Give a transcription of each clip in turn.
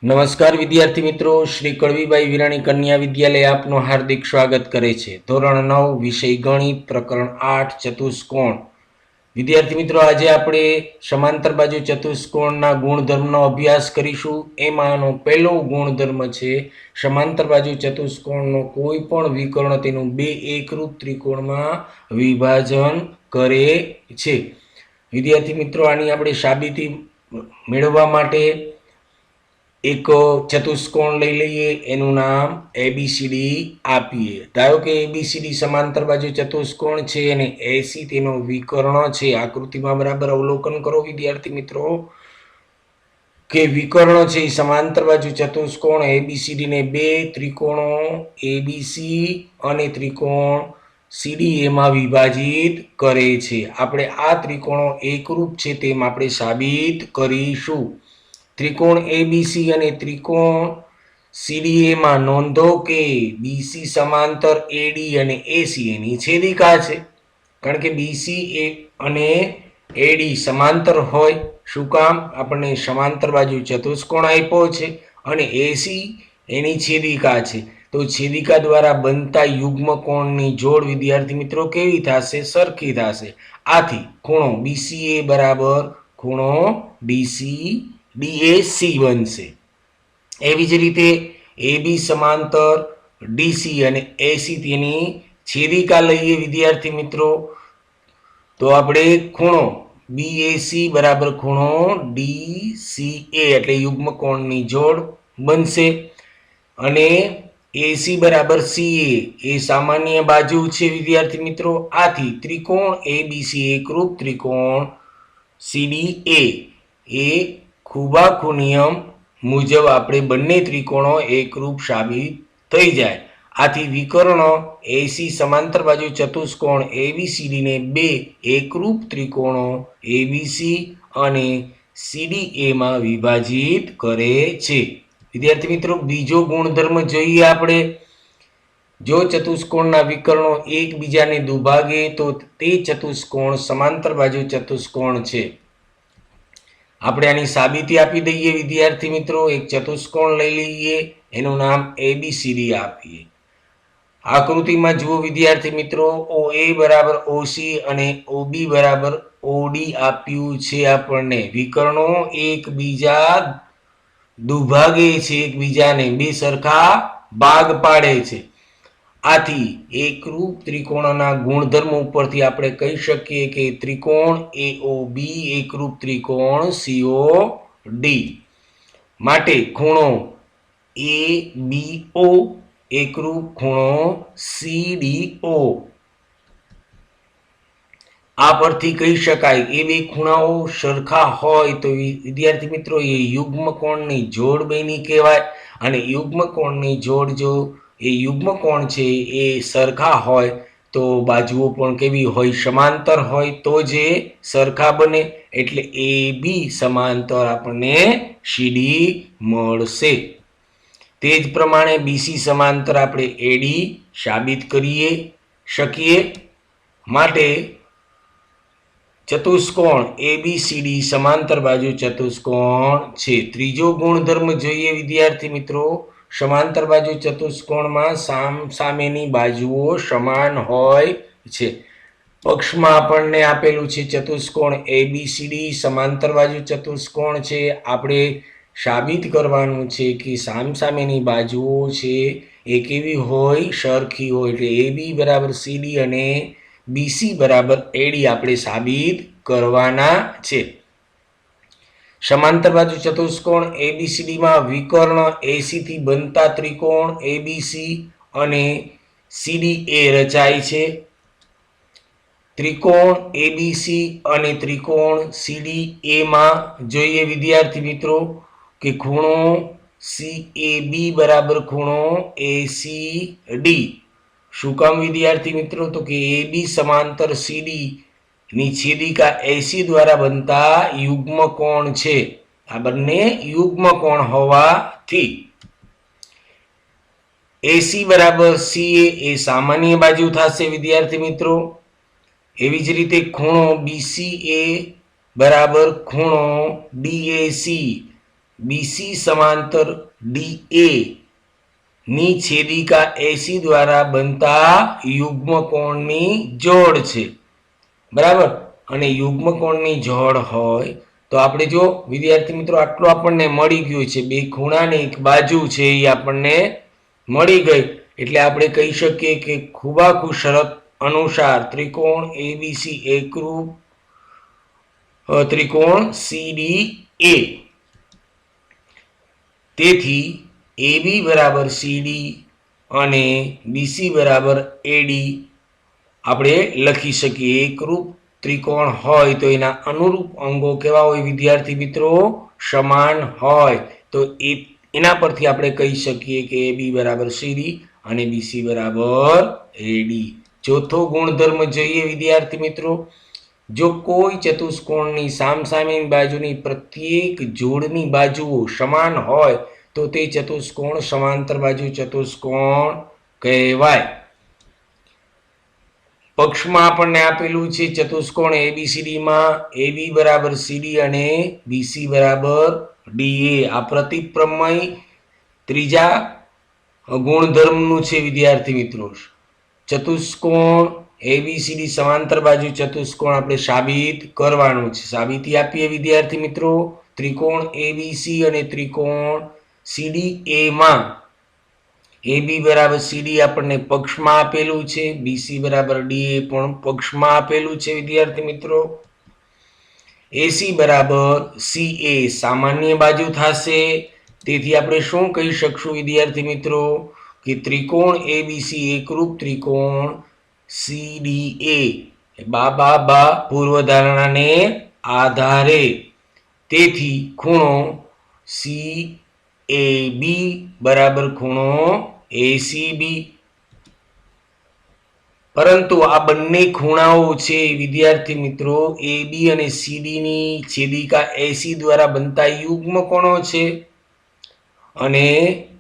નમસ્કાર વિદ્યાર્થી મિત્રો, શ્રી કડવીબાઈ વિરાણી કન્યા વિદ્યાલય આપનું હાર્દિક સ્વાગત કરે છે। ધોરણ 9 વિષય ગણિત પ્રકરણ 8 ચતુષ્કોણ। વિદ્યાર્થી મિત્રો, આજે આપણે સમાંતર બાજુ ચતુષ્કોણના ગુણધર્મનો અભ્યાસ કરીશું। એમાંનો પહેલો ગુણધર્મ છે સમાંતર બાજુ ચતુષ્કોણનો કોઈ પણ વિકર્ણ તેનું બે એકરૂપ ત્રિકોણમાં વિભાજન કરે છે। વિદ્યાર્થી મિત્રો, આની આપણે સાબિતી મેળવવા માટે एक चतुष्कोण लई लीए, एनु नाम एबीसीडी आपीए। धारो के एबीसीडी समांतर बाजू चतुष्कोण छे अने एसी तेनो विकर्ण छे। आकृतिमां बराबर अवलोकन करो विद्यार्थी मित्रों के विकर्ण छे समांतर बाजू चतुष्कोण एबीसीडी ने बे त्रिकोणों एबीसी अने त्रिकोण सीडीए मां विभाजित करे छे। आपणे आ त्रिकोणों एकरूप छे तेम आपणे साबित करीशुं। त्रिकोण एबीसी अने त्रिकोण सीडीए में नोंधो के बीसी समांतर एडी अने एसी एनी छेदिका छे, कारण के बीसी अने एडी समांतर होय। शुं काम? आपणे समांतर बाजू चतुष्कोण आप्यो छे अने एसी एनी छेदिका छे, तो छेदिका द्वारा बनता युग्मकोणनी जोड़ विद्यार्थी मित्रों केवी थशे? सरखी थशे। आथी खूणो बीसीए बराबर खूणो डीसी DAC बनशे। एवी ज रीते AB समांतर DC अने AC तेनी छेदिका लईए विद्यार्थी मित्रों, तो आपणे खूणो BAC बराबर खूणो DCA एटले युग्मकोणनी जोड़ बनशे। अने AC बराबर CA ए सामान्य बाजू छे विद्यार्थी मित्रों। आथी त्रिकोण ABC एकरूप त्रिकोण CDA ए खुबाखू नियम मुजब आपणे बंने त्रिकोणों एकरूप साबित थई जाय। आथी विकर्ण एसी समांतर बाजू चतुष्कोण एबीसीडी ने बे एकरूप त्रिकोणों एबीसी अने सीडीए मां विभाजित करे छे। विद्यार्थी मित्रों, बीजो गुणधर्म जोईए आपणे। जो चतुष्कोणना विकर्णों एकबीजाने दुभागे तो ते चतुष्कोण समांतर बाजू चतुष्कोण छे। આપણે આની સાબિતી આપી દઈએ વિદ્યાર્થી મિત્રો। એક ચતુષ્કોણ લઈ લઈએ, એનું નામ એબીસીડી આપીએ। આકૃતિમાં જુઓ વિદ્યાર્થી મિત્રો, OA બરાબર OC અને OB બરાબર OD આપ્યું છે આપણને। વિકર્ણો એકબીજા દુભાગે છે, એકબીજાને બે સરખા ભાગ પાડે છે। आथी एकरूप त्रिकोणना गुणधर्म उपरथी आपणे कही शकीए के त्रिकोण AOB एकरूप त्रिकोण COD माटे खूणो ABO एकरूप खूणो CDO। आ परथी कही शकाय ए बे खूणाओ सरखा होय तो विद्यार्थी मित्रों ये युग्मकोणनी जोड़ बनी कहेवाय। अने युग्मकोणनी जोड़ जो ए युग्मकोण छे ए सरखा होय तो बाजुओ पण केवी होय? समांतर होय तो जे सरखा बने, एटले ए बी समांतर आपणे सीडी मळशे। तेज प्रमाणे बीसी समांतर आपणे एडी साबित करीए शकीए। माटे चतुष्कोण एबीसीडी समांतर बाजू चतुष्कोण छे। त्रीजो गुणधर्म जोईए विद्यार्थी मित्रों। समांतर बाजू चतुष्कोण में सामसामेनी बाजुओ समान होय छे। पक्ष में आपणे आपेलू छे चतुष्कोण एबीसीडी समांतर बाजू चतुष्कोण छे। आपणे साबित करवानुं छे कि सामसामेनी बाजुओ छे ए केवी होय? सरखी होय। एटले एबी बराबर सीडी अने बीसी बराबर एडी आपणे साबित करवाना छे। समांतर बाजू चतुष्कोण एबीसीडी में विकर्ण एसी थी बनता त्रिकोण एबीसी अने सीडीए रचाय छे। त्रिकोण एबीसी अने त्रिकोण सीडीए में जोईए विद्यार्थी मित्रों के खूणो सीएबी बराबर खूणो एसीडी। शुं काम विद्यार्थी मित्रों? तो कि एबी समांतर सीडी नी छेदिका एसी द्वारा बनता युग्मकोण छे। आ बंने युग्मकोण होवाथी एसी बराबर सीए ए सामान्य बाजू थशे विद्यार्थी मित्रों। एवी ज रीते खूणो बीसीए बराबर खूणो डीएसी બીસી સમાંતર ડીએ ની છેદિકા એસી દ્વારા બનતા યુગ્મ કોણની જોડ છે, બરાબર। અને યુગ્મ કોણની જોડ હોય તો આપણે જો વિદ્યાર્થી મિત્રો આટલું આપણને મળી ગયું છે, બે ખૂણાની એક બાજુ છે એ આપણને મળી ગઈ, એટલે આપણે કહી શકીએ કે ખુબાખુ શરત અનુસાર ત્રિકોણ એબીસી એકરૂપ ત્રિકોણ સીડીએ। તેથી AB બરાબર CD અને BC બરાબર AD આપણે લખી શકીએ। એકરૂપ ત્રિકોણ હોય તો એના અનુરૂપ અંગો કેવા હોય વિદ્યાર્થી મિત્રો? સમાન હોય। તો એના પરથી આપણે કહી શકીએ કે AB બરાબર CD અને BC બરાબર AD। ચોથો ગુણધર્મ જોઈએ વિદ્યાર્થી મિત્રો, જો કોઈ ચતુષ્કોણની સામસામેની બાજુની પ્રત્યેક જોડની બાજુઓ સમાન હોય તો તે ચતુષ્કોણ સમાંતર બાજુ ચતુષ્કોણ કહેવાય। પક્ષમાં આપણને આપેલું છે ચતુષ્કોણ ABCD માં AB બરાબર CD અને BC બરાબર DA। આ પ્રતિપ્રમેય ત્રીજા ગુણધર્મનું છે વિદ્યાર્થી મિત્રો। ચતુષ્કોણ ABCD સમાંતર બાજુ ચતુષ્કોણ આપણે સાબિત કરવાનું છે। સાબિતી આપીએ વિદ્યાર્થી મિત્રો। ત્રિકોણ ABC અને ત્રિકોણ CDA માં AB બરાબર CD આપણને પક્ષમાં આપેલું છે, BC બરાબર DA પણ પક્ષમાં આપેલું છે વિદ્યાર્થી મિત્રો। AC બરાબર CA સામાન્ય બાજુ થશે, તેથી આપણે શું કહી શકશું વિદ્યાર્થી મિત્રો કે ત્રિકોણ ABC એકરૂપ ત્રિકોણ CDA બા પૂર્વધારણાને આધારે, તેથી ખૂણો CAB બરાબર ખૂણો ACB। પરંતુ આ બંને ખૂણાઓ છે વિદ્યાર્થી મિત્રો AB અને CD ની છેદિકા AC દ્વારા બનતા યુગ્મ કોણો છે, અને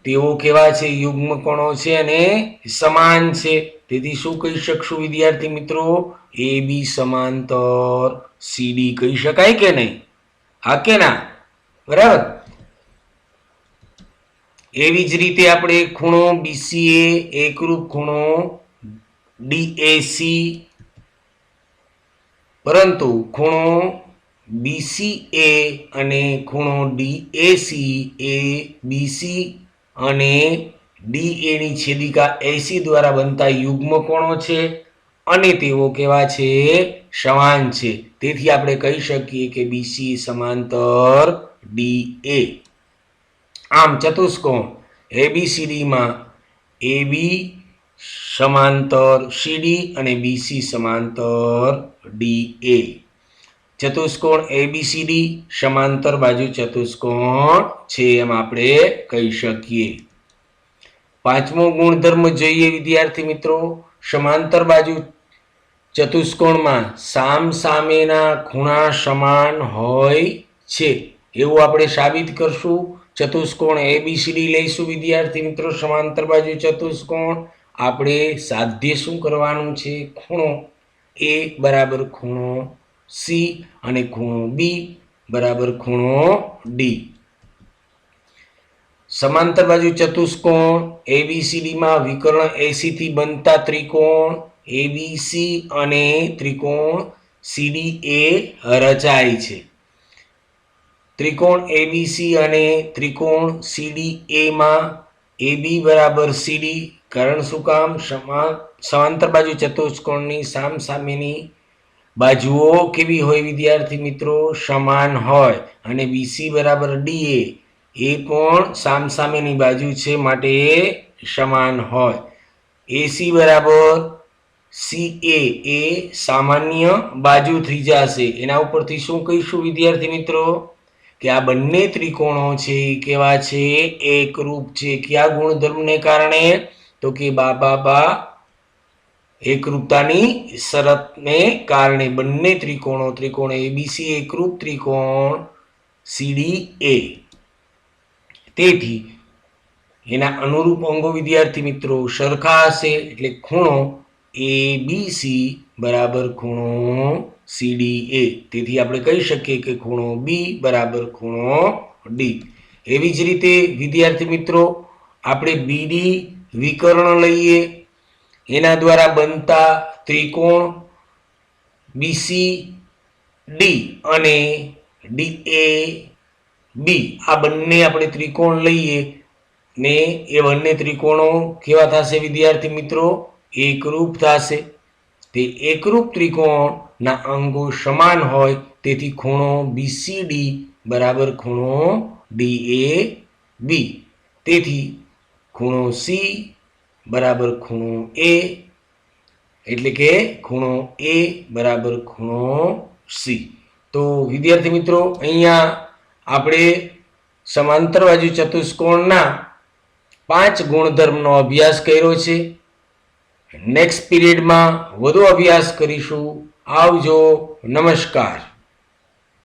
તેઓ કેવા છે? યુગ્મ કોણો છે અને સમાન છે। તેથી શું કહી શકશું વિદ્યાર્થી મિત્રો? AB સમાંતર CD કહી શકાય કે નહીં? હા કે ના? બરાબર। એવી જ રીતે આપણે ખૂણો BCA એકરૂપ ખૂણો DAC, પરંતુ ખૂણો BCA અને ખૂણો DAC એ BC અને DA ની છેદિકા AC દ્વારા બનતા યુગ્મ કોણો છે અને તેઓ કેવા છે? સમાન છે। તેથી આપણે કહી શકીએ કે BC સમાંતર DA। આમ ચતુષ્કોણ ABCD માં AB સમાંતર CD અને BC સમાંતર DA। ચતુષ્કોણ ABCD સમાંતર બાજુ ચતુષ્કોણ છે એમ આપણે કહી શકીએ। પાંચમો ગુણધર્મ જોઈએ વિદ્યાર્થી મિત્રો, સમાંતર બાજુ ચતુષ્કોણમાં સામસામેના ખૂણા સમાન હોય છે એવું આપણે સાબિત કરશું। ચતુષ્કોણ ABCD લઈશું વિદ્યાર્થી મિત્રો, સમાંતર બાજુ ચતુષ્કોણ। આપણે સાધ્ય શું કરવાનું છે? ખૂણો A બરાબર ખૂણો C અને ખૂણો B બરાબર ખૂણો D। સમાંતર બાજુ ચતુષ્કોણ ABCD માં વિકર્ણ AC થી બનતા ત્રિકોણ ABC અને ત્રિકોણ CDA રચાય છે। ત્રિકોણ ABC અને ત્રિકોણ CDA માં AB બરાબર CD, કારણ શું કામ? સમાંતર બાજુ ચતુષ્કોણની સામસામેની બાજુઓ કેવી હોય વિદ્યાર્થી મિત્રો? સમાન હોય। અને BC બરાબર DA એ પણ સામસામેની બાજુ છે માટે સમાન હોય। AC બરાબર CA એ સામાન્ય બાજુ થઈ જશે। એના ઉપરથી શું કહીશું વિદ્યાર્થી મિત્રો કે આ બંને ત્રિકોણો છે કેવા છે? એકરૂપ છે। કયા ગુણધર્મને કારણે? તો કે બા એકરૂપતાની શરતને કારણે બંને ત્રિકોણ ABC એકરૂપ ત્રિકોણ CDA। તેથી એના અનુરૂપ અંગો વિદ્યાર્થી મિત્રો સરખા હશે, એટલે ખૂણો ABC બરાબર ખૂણો CDA। તેથી આપણે કહી શકીએ કે ખૂણો B બરાબર ખૂણો D। એવી જ રીતે વિદ્યાર્થી મિત્રો આપણે બીડી વિકર્ણ લઈએ, એના દ્વારા બનતા ત્રિકોણ બીસી ડી અને ડીએ બી, આ બંને આપણે ત્રિકોણ લઈએ ને એ બંને ત્રિકોણો કેવા થશે વિદ્યાર્થી મિત્રો? એકરૂપ થશે. તે એકરૂપ ત્રિકોણના અંગો સમાન હોય, તેથી ખૂણો બીસીડી બરાબર ખૂણો ડીએ બી. તેથી ખૂણો સી બરાબર ખૂણો એ, એટલે કે ખૂણો એ બરાબર ખૂણો સી. તો વિદ્યાર્થી મિત્રો અહીંયા આપણે સમાંતર બાજુ ચતુષ્કોણના 5 ગુણધર્મનો અભ્યાસ કર્યો છે. નેક્સ્ટ પીરિયડમાં વધુ અભ્યાસ કરીશું. આવજો. નમસ્કાર.